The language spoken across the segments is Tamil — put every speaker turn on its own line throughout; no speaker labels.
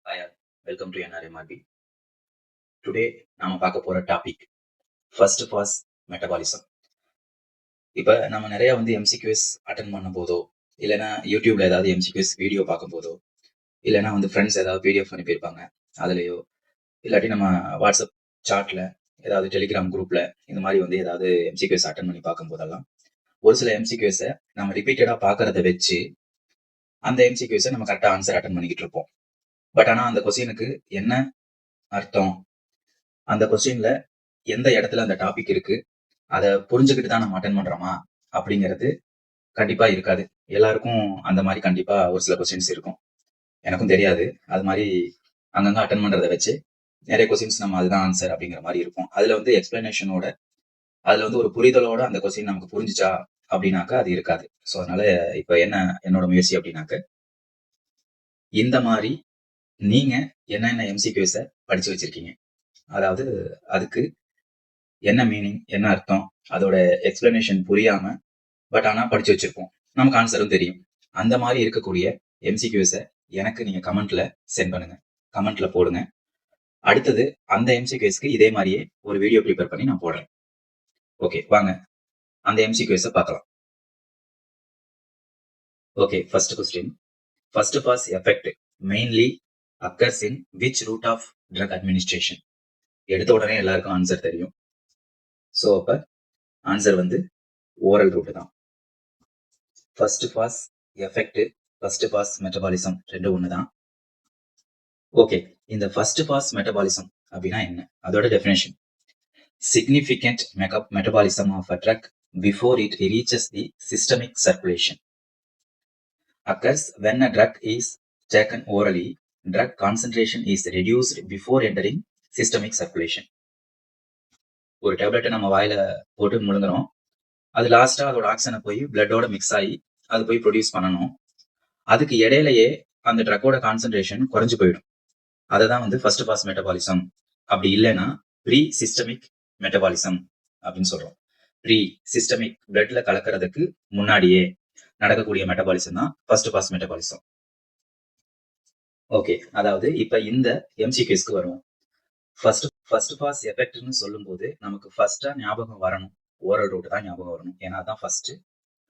Hi, welcome to NRMRB. Today நாம பார்க்க போற டாபிக் ஃபர்ஸ்ட் பாஸ் மெட்டபாலிசம். இப்ப நம்ம நிறைய எம்சிக்யூஎஸ் அட்டன் பண்ணும் போதோ, இல்லைன்னா யூடியூப்ல ஏதாவது எம்சிக்யூஎஸ் வீடியோ பார்க்கும் போதோ, இல்லைன்னா ஃப்ரெண்ட்ஸ் ஏதாவது பிடிஎஃப் அனுப்பியிருப்பாங்க அதுலயோ, இல்லாட்டி நம்ம வாட்ஸ்அப் சாட்ல ஏதாவது டெலிகிராம் குரூப்ல இந்த மாதிரி ஏதாவது எம்சிக்யூஎஸ் அட்டன் பண்ணி பார்க்கும் போதெல்லாம் ஒரு சில எம்சிக்யூஎஸை நம்ம ரிப்பீட்டடா பார்க்கறத வச்சு அந்த எம்சிக்யூஎஸை நம்ம கரெக்டா ஆன்சர் அட்டன் பண்ணிக்கிட்டு இருப்போம். பட் ஆனா அந்த கொஸ்டினுக்கு என்ன அர்த்தம், அந்த கொஸ்டின்ல எந்த இடத்துல அந்த டாபிக் இருக்கு, அதை புரிஞ்சுக்கிட்டு தான் நம்ம அட்டன் பண்றோமா அப்படிங்கிறது கண்டிப்பா இருக்காது. எல்லாருக்கும் அந்த மாதிரி கண்டிப்பா ஒரு சில கொஸ்டின்ஸ் இருக்கும். எனக்கும் தெரியாது. அது மாதிரி அங்கங்க அட்டன் பண்றதை வச்சு நிறைய கொஸ்டின்ஸ் நம்ம அதுதான் ஆன்சர் அப்படிங்கிற மாதிரி இருக்கும். அதுல எக்ஸ்பிளனேஷனோட, அதுல ஒரு புரிதலோட அந்த கொஸ்டின் நமக்கு புரிஞ்சுச்சா அப்படின்னாக்கா அது இருக்காது. ஸோ அதனால இப்ப என்னோட முயற்சி அப்படின்னாக்க, இந்த மாதிரி நீங்க என்னென்ன எம்சிக்யூஸை படிச்சு வச்சிருக்கீங்க, அதாவது அதுக்கு என்ன மீனிங், என்ன அர்த்தம், அதோட எக்ஸ்பிளனேஷன் புரியாம பட் ஆனா படிச்சு வச்சிருப்போம், நமக்கு ஆன்சரும் தெரியும். அந்த மாதிரி இருக்கக்கூடிய எம்சிக்யூஸை எனக்கு நீங்க கமெண்ட்ல சென்ட் பண்ணுங்க, கமெண்ட்ல போடுங்க. அடுத்தது அந்த எம்சிக்யூஸ்க்கு இதே மாதிரியே ஒரு வீடியோ ப்ரிப்பேர் பண்ணி நான் போடுறேன். ஓகே, வாங்க அந்த எம்சிக்யூஸை பார்க்கலாம். Okay, first question. First pass effect mainly occurs in which route of drug administration? எடுத்த உடனே எல்லாருக்கும் ஆன்சர் தெரியும். ஸோ அப்ப ஆன்சர் ஓரல் ரூட் தான். First pass effect, first pass metabolism ரெண்டும் ஒண்ணுதான். ஓகே, இந்த ஃபர்ஸ்ட் பாஸ் மெட்டபாலிசம் அப்படின்னா என்ன, அதோட definition: significant metabolism of a drug before it reaches the systemic circulation occurs when a drug is taken orally. Drug concentration is reduced before entering systemic circulation. ஒரு டேப்லெட்டை நம்ம வாயில போட்டு முழுங்குறோம், அது லாஸ்டா அதோட ஆக்சிஜனை போய் பிளட்டோட மிக்ஸ் ஆகி அது போய் ப்ரொடியூஸ் பண்ணணும். அதுக்கு இடையிலேயே அந்த ட்ரக்கோட கான்சென்ட்ரேஷன் குறைஞ்சு போயிடும். அதை தான் ஃபர்ஸ்ட் பாஸ் மெட்டபாலிசம். அப்படி இல்லைன்னா ப்ரீ சிஸ்டமிக் மெட்டபாலிசம் அப்படின்னு சொல்றோம். ப்ரீ சிஸ்டமிக் பிளட்ல கலக்கிறதுக்கு முன்னாடியே நடக்கக்கூடிய மெட்டபாலிசம் தான் ஃபர்ஸ்ட் பாஸ் மெட்டபாலிசம். ஓகே, அதாவது இப்ப இந்த எம்சிக்யூஸ்க்கு வரும். ஃபர்ஸ்ட் பாஸ் எஃபெக்ட்னு சொல்லும் போது நமக்கு ஃபர்ஸ்டா ஞாபகம் வரணும் ஓரல் ரூட் தான் ஞாபகம் வரணும். ஏன்னா தான் ஃபர்ஸ்ட்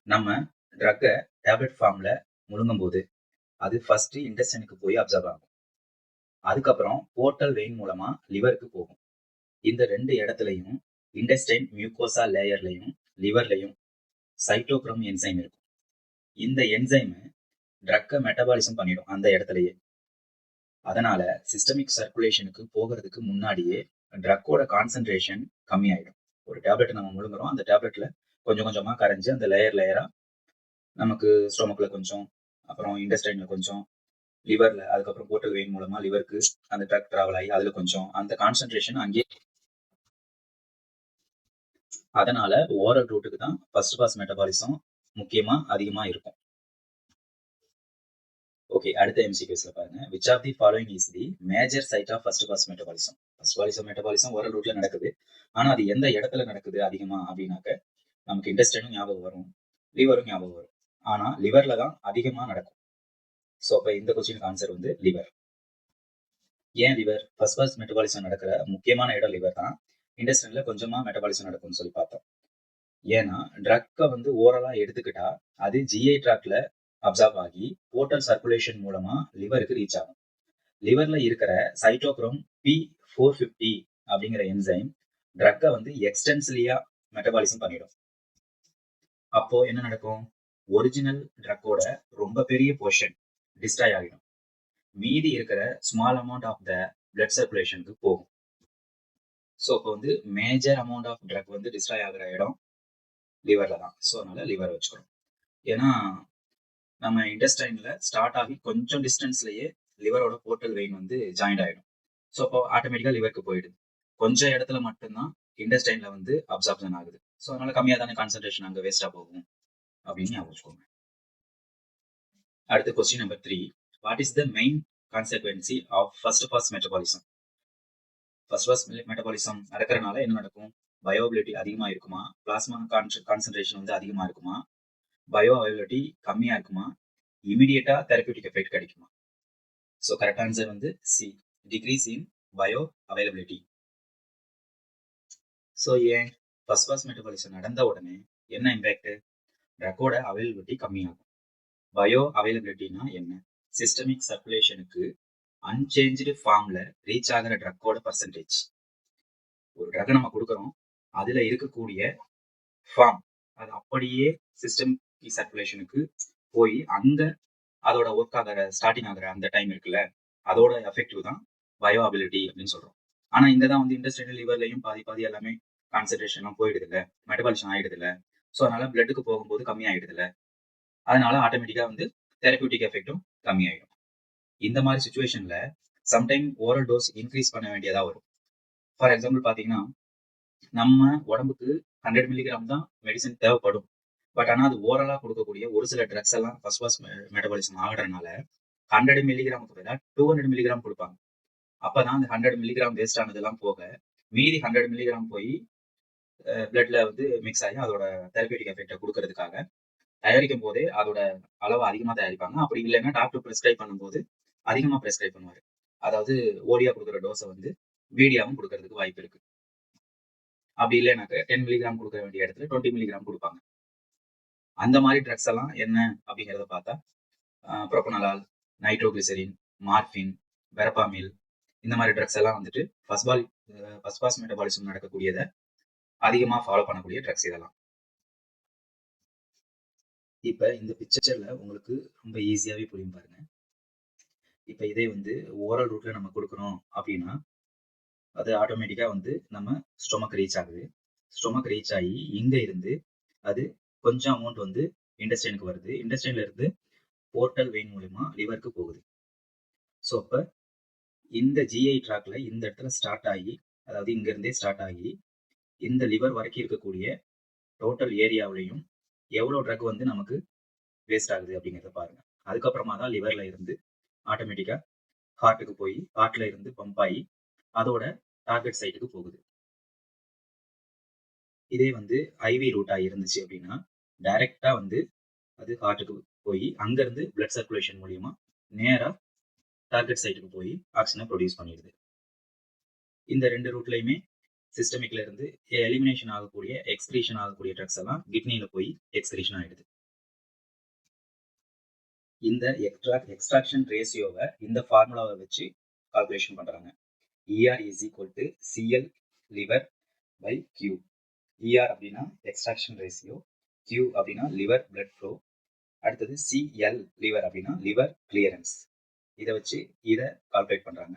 நம்ம ட்ரக்கை டேப்லெட் ஃபார்ம்ல முழுங்கும் போது அது ஃபர்ஸ்ட் இன்டெஸ்டைனுக்கு போய் அப்சர்வ் ஆகும். அதுக்கப்புறம் போர்ட்டல் வெயின் மூலமா லிவருக்கு போகும். இந்த ரெண்டு இடத்துலையும் இன்டெஸ்டைன் மியூகோசா லேயர்லையும் லிவர்லையும் சைட்டோக்ரோம் என்சைம் இருக்கும். இந்த என்சைம் ட்ரக்கை மெட்டபாலிசம் பண்ணிடும் அந்த இடத்துலயே. அதனால சிஸ்டமிக் சர்க்குலேஷனுக்கு போகிறதுக்கு முன்னாடியே ட்ரக்கோட கான்சென்ட்ரேஷன் கம்மி ஆயிடும். ஒரு டேப்லெட் நம்ம முழுங்குறோம், அந்த டேப்லெட்ல கொஞ்சம் கொஞ்சமா கரைஞ்சு அந்த லேயரா நமக்கு ஸ்டொமக்ல கொஞ்சம், அப்புறம் இன்டெஸ்டைன்ல கொஞ்சம், லிவர்ல, அதுக்கப்புறம் போர்ட்டல் வெயின் மூலமா லிவருக்கு அந்த ட்ரக் டிராவல் ஆகி அதுல கொஞ்சம், அந்த கான்சென்ட்ரேஷன் அங்கே. அதனால ஓரல் ரூட்டுக்கு தான் ஃபர்ஸ்ட் பாஸ் மெட்டபாலிசம் முக்கியமா அதிகமா இருக்கும். ஓகே, அடுத்த எம்சிக்யூஸ்ல பாருங்க. Which of the following is the major site of first pass metabolism? First pass metabolism oral ரூட்ல நடக்குது. ஆனா அது எந்த இடத்துல நடக்குது அதிகமா அப்படின்னாக்க நமக்கு இன்டெஸ்டைனும் ஞாபகம் வரும், லிவரும் ஞாபகம் வரும். ஆனா லிவர்ல தான் அதிகமா நடக்கும். ஸோ அப்ப இந்த கொஸ்டினுக்கு ஆன்சர் லிவர். ஏன் லிவர்? ஃபர்ஸ்ட் பாஸ் மெட்டபாலிசம் நடக்கிற முக்கியமான இடம் லிவர் தான். இன்டெஸ்டைன்ல கொஞ்சமா மெட்டபாலிசம் நடக்கும்னு சொல்லி பார்த்தோம். ஏன்னா ட்ரக்கை ஓரலா எடுத்துக்கிட்டா அது ஜிஐ ட்ராக்ல அப்சர்வ் ஆகி போர்ட்டல் சர்க்குலேஷன் மூலமா லிவருக்கு ரீச் ஆகும். லிவர்ல இருக்கிற சைட்டோக்ரோம் P450 அப்படிங்கிற என்சைம் ட்ரக்கை எக்ஸ்டென்சிலியா மெட்டபாலிசம் பண்ணிடும். அப்போ என்ன நடக்கும்? ஒரிஜினல் ட்ரக்கோட ரொம்ப பெரிய போர்ஷன் டிஸ்ட்ராய் ஆகிடும். மீதி இருக்கிற small amount of the blood சர்க்குலேஷனுக்கு போகும். ஸோ இப்போ major amount of drug destroy ஆகிற இடம் லிவர்ல தான். ஸோ அதனால லிவர் வச்சுக்கிறோம். ஏன்னா நம்ம இன்டெஸ்டைன்ல ஸ்டார்ட் ஆகி கொஞ்சம் டிஸ்டன்ஸ்லயே லிவரோட போர்ட்டல் வெயின் ஜாயிண்ட் ஆயிடும். ஸோ அப்போ ஆட்டோமேட்டிக்கா லிவருக்கு போயிடுது. கொஞ்சம் இடத்துல மட்டும்தான் இன்டெஸ்டைன்ல அப்சார்ப்ஷன் ஆகுது. ஸோ அதனால கம்மியா தானே கான்சென்ட்ரேஷன் அங்கே வேஸ்டா போகும் அப்படின்னு ஞாபகம் வச்சுக்கோங்க. அடுத்த question number 3. What is the main consequence of first pass metabolism? First pass metabolism நடக்கிறனால என்ன நடக்கும்? பயோஅவைலபிலிட்டி அதிகமா இருக்குமா? பிளாஸ்மா கான்சென்ட்ரேஷன் அதிகமா இருக்குமா? பயோ அவைலபிலிட்டி கம்மியா இருக்குமா? இமிடியேட்டா தெரபியூட்டிக் எஃபெக்ட் கிடைக்குமா? ஸோ கரெக்ட் ஆன்சர் வந்து C, decrease in bio availability. So ஏன் ஃபர்ஸ்ட் பாஸ் மெட்டபாலிசம் நடந்த உடனே என்ன இம்பேக்ட்? ட்ரக்கோட அவைலபிலிட்டி கம்மியாகும். பயோ அவைலபிலிட்டினா என்ன? சிஸ்டமிக் சர்க்குலேஷனுக்கு அன்சேஞ்சு ஃபார்ம்ல ரீச் ஆகிற ட்ரக்கோட பர்சன்டேஜ். ஒரு ட்ரக் நம்ம கொடுக்குறோம், அதுல இருக்கக்கூடிய ஃபார்ம் அது அப்படியே சிஸ்டம் சர்க்குலேஷனுக்கு போய் அங்க அதோட ஒர்க் ஆகிற ஸ்டார்டிங் ஆகிற அந்த டைம் இருக்குல்ல, அதோட எஃபெக்டிவ் தான் பயோ அபிலிட்டி அப்படின்னு சொல்றோம். ஆனா இங்க தான் வந்து இண்டஸ்ட்ரியல் லிவர்லையும் பாதி எல்லாமே கான்சன்ட்ரேஷன்லாம் போயிடுது இல்லை, மெட்டபாலிசம் ஆயிடுது இல்லை. ஸோ அதனால பிளட்டுக்கு போகும்போது கம்மி ஆயிடுது இல்லை, அதனால ஆட்டோமேட்டிக்கா வந்து தெரபியூட்டிக் எஃபெக்டும் கம்மி ஆயிடும். இந்த மாதிரி சுச்சுவேஷன்ல சம்டைம் ஓரல் டோஸ் இன்க்ரீஸ் பண்ண வேண்டியதா வரும். ஃபார் எக்ஸாம்பிள் பாத்தீங்கன்னா, நம்ம உடம்புக்கு 100 மில்லிகிராம் தான் மெடிசன் தேவைப்படும். பட் ஆனால் அது ஓரலா கொடுக்கக்கூடிய ஒரு சில ட்ரக்ஸ் எல்லாம் ஃபர்ஸ்ட் பாஸ் மெட்டபாலிசம் ஆகிறதுனால 100 மில்லிகிராமுக்கு பதிலாக 200 மில்லிகிராம் கொடுப்பாங்க. அப்பதான் அந்த 100 மில்லிகிராம் வேஸ்ட் ஆனதெல்லாம் போக மீதி 100 மில்லிகிராம் போய் பிளட்ல வந்து மிக்ஸ் ஆகி அதோட தெரபியூட்டிக் எஃபெக்டை கொடுக்கறதுக்காக தயாரிக்கும் போதே அதோட அளவு அதிகமாக தயாரிப்பாங்க. அப்படி இல்லைன்னா டாக்டர் ப்ரெஸ்கிரைப் பண்ணும்போது அதிகமாக ப்ரெஸ்கிரைப் பண்ணுவார். அதாவது ஓடியா கொடுக்குற டோஸை வந்து வீடியாவும் கொடுக்கறதுக்கு வாய்ப்பு இருக்கு. அப்படி இல்லைனாக்க 10 மில்லிகிராம் கொடுக்க வேண்டிய இடத்துல 20 மில்லிகிராம் கொடுப்பாங்க. அந்த மாதிரி ட்ரக்ஸ் எல்லாம் என்ன அப்படிங்கிறத பார்த்தா ப்ரோபனலால், நைட்ரோகிளிசரின், மார்பின், வெரபாமில், இந்த மாதிரி ட்ரக்ஸ் எல்லாம் வந்துட்டு ஃபர்ஸ்ட் பாஸ் மெட்டபாலிசம் நடக்கக்கூடியதை அதிகமா ஃபாலோ பண்ணக்கூடிய ட்ரக்ஸ் இதெல்லாம். இப்ப இந்த பிக்சர்ல உங்களுக்கு ரொம்ப ஈஸியாவே புரியும் பாருங்க. இப்ப இதே வந்து ஓரல் ரூட்ல நம்ம கொடுக்குறோம் அப்படின்னா அது ஆட்டோமேட்டிக்கா வந்து நம்ம ஸ்டொமக் ரீச் ஆகுது. ஸ்டொமக் ரீச் ஆகி இங்க இருந்து அது கொஞ்சம் அமௌண்ட் வந்து இன்டெஸ்டைனுக்கு வருது. இன்டெஸ்டைன்ல இருந்து போர்ட்டல் வெயின் மூலமா லிவருக்கு போகுது. ஸோ அப்ப இந்த ஜிஐ ட்ராக்ல இந்த இடத்துல ஸ்டார்ட் ஆகி, அதாவது இங்க இருந்தே ஸ்டார்ட் ஆகி இந்த லிவர் வரைக்கும் இருக்கக்கூடிய டோட்டல் ஏரியாவிலையும் எவ்வளவு ட்ரக் வந்து நமக்கு வேஸ்ட் ஆகுது அப்படிங்கிறத பாருங்க. அதுக்கப்புறமா தான் லிவர்ல இருந்து ஆட்டோமேட்டிக்கா ஹார்ட்டுக்கு போய் ஹார்ட்ல இருந்து பம்ப் ஆகி அதோட டார்கெட் சைட்டுக்கு போகுது. இதே வந்து ஐவி ரூட்டா இருந்துச்சு அப்படின்னா டைரக்டா வந்து அது ஹார்ட்டுக்கு போய் அங்க இருந்து பிளட் சர்க்குலேஷன் மூலியமா நேரா டார்கெட் சைட்டுக்கு போய் ஆக்சிஜனை ப்ரொடியூஸ் பண்ணிடுது. இந்த ரெண்டு ரூட்லயுமே சிஸ்டமிக்ல இருந்து எலிமினேஷன் ஆகக்கூடிய எக்ஸ்கிரீஷன் ஆகக்கூடிய ட்ரக்ஸ் எல்லாம் கிட்னியில போய் எக்ஸ்கிரீஷன் ஆயிடுது. இந்த எக்ஸ்ட்ராக்ஷன் ரேஷியோவை இந்த ஃபார்முலாவை வச்சு கால்குலேஷன் பண்றாங்க. ER is equal to CL liver by Q. ER அப்படின்னா எக்ஸ்ட்ராக்ஷன் ரேஷியோ, Q அப்படின்னா லிவர் பிளட் ஃப்ளோ, அடுத்தது CL லிவர் அப்படின்னா லிவர் கிளியரன்ஸ். இதை வச்சு இதை கால்குலேட் பண்றாங்க.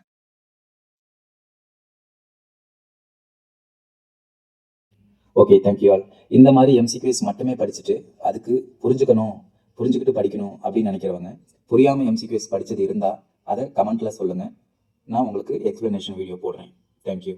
Okay, thank you all. இந்த மாதிரி MCQs மட்டுமே படிச்சுட்டு அதுக்கு புரிஞ்சுக்கிட்டு படிக்கணும் அப்படின்னு நினைக்கிறவங்க, புரியாம MCQs படிச்சது இருந்தா அதை கமெண்ட்ல சொல்லுங்க. நான் உங்களுக்கு எக்ஸ்பிளனேஷன் வீடியோ போடுறேன். தேங்க்யூ.